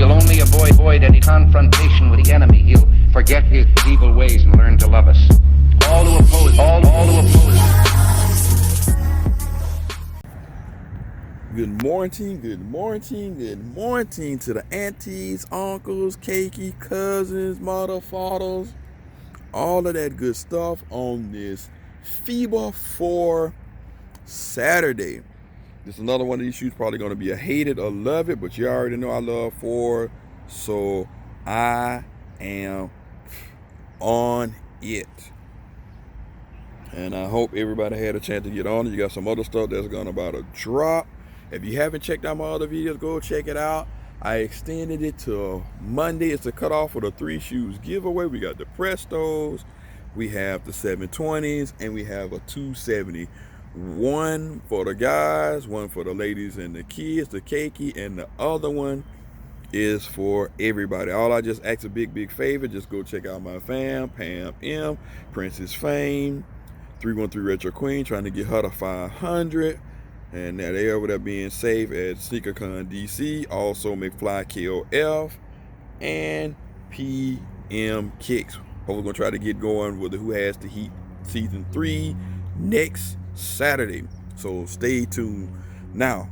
will only avoid any confrontation with the enemy. He'll forget his evil ways and learn to love us. All who oppose, all who oppose. Good morning to the aunties, uncles, cakey, cousins, mother, fathers, all of that good stuff on this FIBA 4 Saturday. This is another one of these shoes probably going to be a hate it or love it, but you already know I love 4, so I am on it. And I hope everybody had a chance to get on it. You got some other stuff that's going to about to drop. If you haven't checked out my other videos, go check it out. I extended it to Monday. It's the cutoff for the 3 shoes giveaway. We got the Prestos, we have the 720s, and we have a 270. One for the guys, one for the ladies and the kids, the cakey, and the other one is for everybody. All I just ask a big favor, just go check out my fam, Pam M, Princess Fame, 313 Retro Queen, trying to get her to 500. And now they over there being safe at SneakerCon DC. Also McFly KOF and PM Kicks. Hopefully we're gonna try to get going with the Who Has the Heat season 3 next Saturday. So stay tuned. Now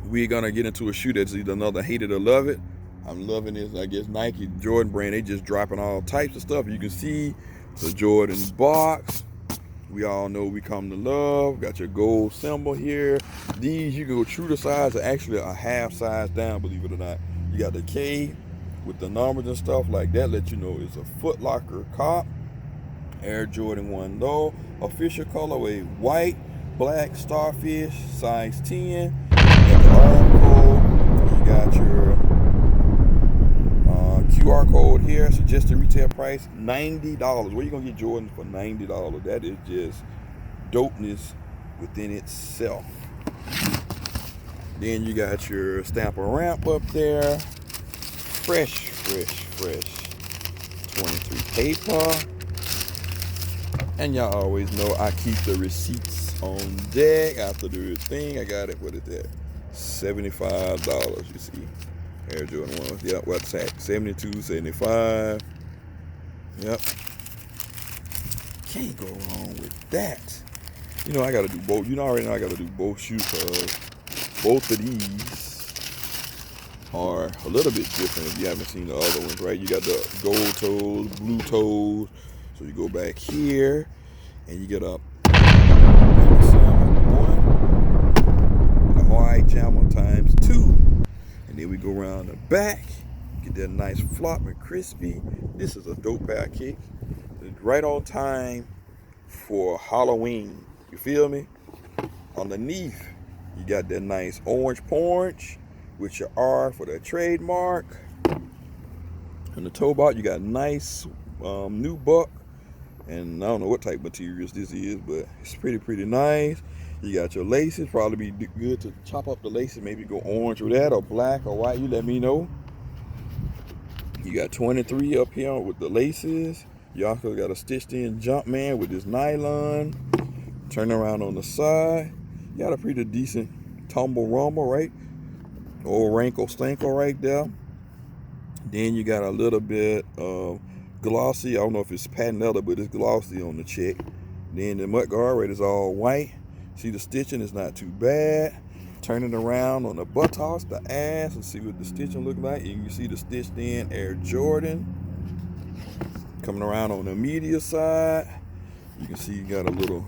we're gonna get into a shoe that's either another hate it or love it. I'm loving this. I guess Nike Jordan brand, they just dropping all types of stuff. You can see the Jordan box. We all know we come to love. Got your gold symbol here. These you can go true to size, or actually a half size down, believe it or not. You got the K with the numbers and stuff like that. Let you know it's a Foot Locker cop. Air Jordan 1 low. Official colorway white, black, starfish, size 10. You got the arm code. You got your QR code here. Suggested retail price $90. Where you gonna get Jordan for $90? That is just dopeness within itself. Then you got your Stamper ramp up there. Fresh 23 paper. And y'all always know I keep the receipts on deck after the thing. I got it. What is that? $75. You see. Air Jordan 1. Yep, what's that? 72, 75. Yep. Can't go wrong with that. You know, I gotta do both. You know, already know I gotta do both shoes because both of these are a little bit different if you haven't seen the other ones, right? You got the gold toes, blue toes. So you go back here and you get up. The Hon.Hi jammer times 2. And then we go around the back, get that nice flop and crispy. This is a dope pair of kicks. It's right on time for Halloween. You feel me? Underneath, you got that nice orange porch with your R for that trademark. On the toe box, you got nice new buck. And I don't know what type of materials this is, but it's pretty nice. You got your laces. Probably be good to chop up the laces. Maybe go orange with that or black or white. You let me know. You got 23 up here with the laces. You also got a stitched in Jumpman with this nylon. Turn around on the side. You got a pretty decent tumble rumble, right? Old wrinkle stankle right there. Then you got a little bit of glossy. I don't know if it's patent leather, but it's glossy on the check. Then the mudguard right is all white. See the stitching is not too bad. Turn it around on the buttocks, the ass, and see what the stitching look like. You can see the stitched in Air Jordan. Coming around on the media side, you can see you got a little,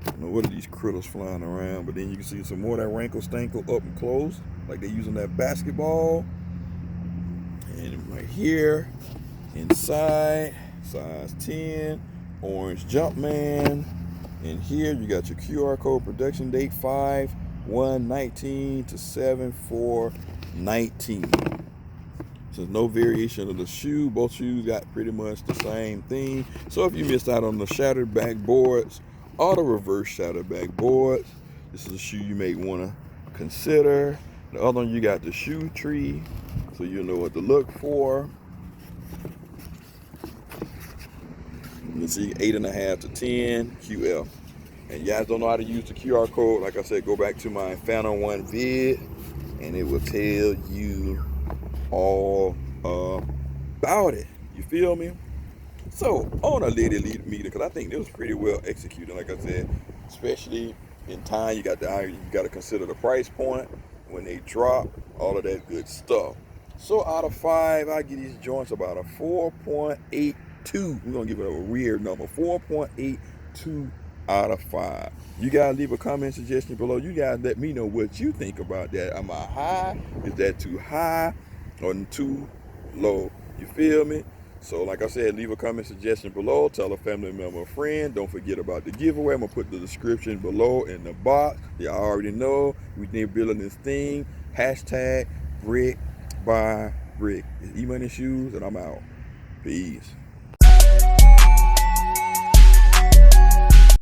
I don't know what are these critters flying around, but then you can see some more of that wrinkle stankle up and close, like they using that basketball. And right here, inside, size 10, orange Jumpman. And here you got your QR code, production date 5/1/19 to 7/4/19. So there's no variation of the shoe. Both shoes got pretty much the same thing. So if you missed out on the shattered backboards or the reverse shattered backboards, this is a shoe you may want to consider. The other one, you got the shoe tree, so you know what to look for. You can see 8.5 to 10 QL. And you guys don't know how to use the QR code, like I said, go back to my Phantom 1 vid and it will tell you all about it. You feel me? So on a lady lead meeting, because I think it was pretty well executed. Like I said, especially in time, you got to consider the price point when they drop, all of that good stuff. So out of 5, I give these joints about a 4.82. We're gonna give it a weird number, 4.82 out of 5. You guys leave a comment suggestion below. You guys let me know what you think about that. Am I high? Is that too high or too low? You feel me? So like I said, leave a comment suggestion below. Tell a family member or friend. Don't forget about the giveaway. I'm going to put the description below in the box. Y'all already know we need building this thing. Hashtag brick by brick. It's Emoneyshoes, and I'm out. Peace.